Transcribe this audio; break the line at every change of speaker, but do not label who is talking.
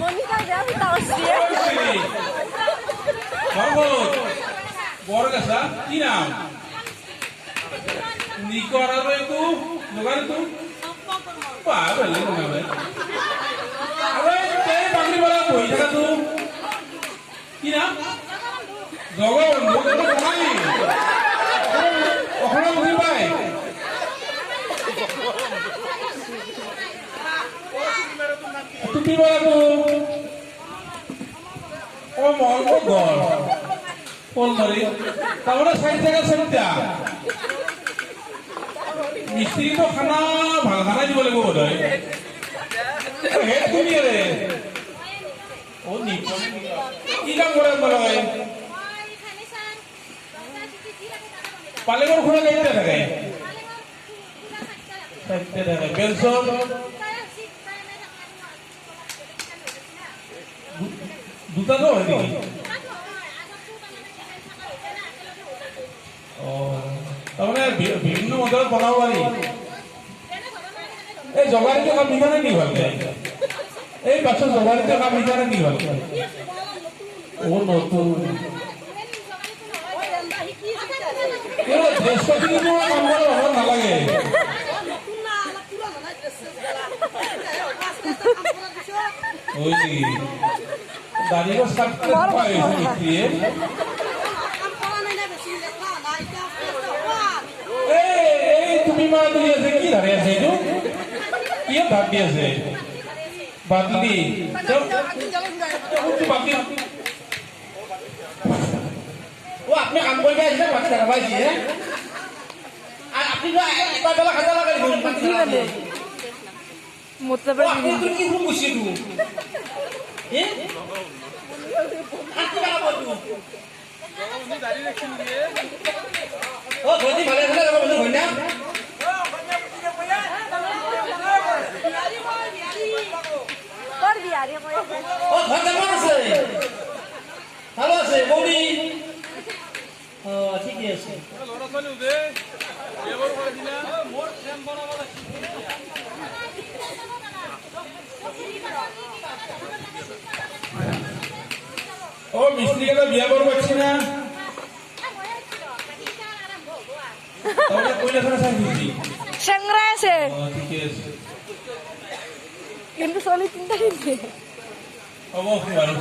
মনিকা দেয়া পিতা হচ্ছে
বড় কি নাম নিকর আর একটু দোকান তু পাগল নামে আরে কে বাংলি বলা কই জায়গা তু কি নাম জগবন্ধু তো নাই ওখানে বুঝি পাই তুমি বলা তু ও মন ও গড় কোন ধরে তাহলে সাইড জায়গা সরিতা মিস্ত্রি তো খানা ভাল খানা দিব লাগিব বোধ হয় হেড তুমি রে ও নিপন কি কাম করে বলা হয় পালেগর খোলা গাইতে থাকে সাইডতে থাকে বেলসন দুটা তো হয় নাকি তারমানে বিভিন্ন মডেল বনাব পাৰি এই জগাৰীটো কাম নিজানে নি ভালকে এই বাছৰ জগাৰীটো কাম নিজানে নি ভালকে ও নতুন বৃহস্পতি কাম কৰিব নালাগে ওই দাঁড়িয়ে সাতটা পাই মিস্ত্রিয়ে তুমি মা দিয়ে আছে কি ধরে আছে এটো কি ভাব দিয়ে আছে বাদলি বাদলি ও আপনি কাম করে যাইছে বাকি টাকা পাইছি হ্যাঁ আর আপনি তো একটা বেলা খাজা লাগাই দিন বাকি টাকা
মোতবে
আপনি তো কি রুম বসে তু এ আপনি টাকা পাবো উনি দাঁড়িয়ে রাখছেন দিয়ে ও ধরি ভালো ভালো লাগা বন্ধু হই না
তোর বিয়ারে কই
ও ঘর কেমন আছে ভালো আছে বৌদি ও ঠিকই আছে লড়া চলে দে এবার করে দিনা মোর ফ্রেম বানাবো ও মিস্ত্রি কে বিয়া করব আছি না তাহলে কইলা sana সাইজি
সংগ্রহ আছে
ও ঠিকই আছে
কিন্তু চলি চিন্তা করছে
অবশ্যই ভালো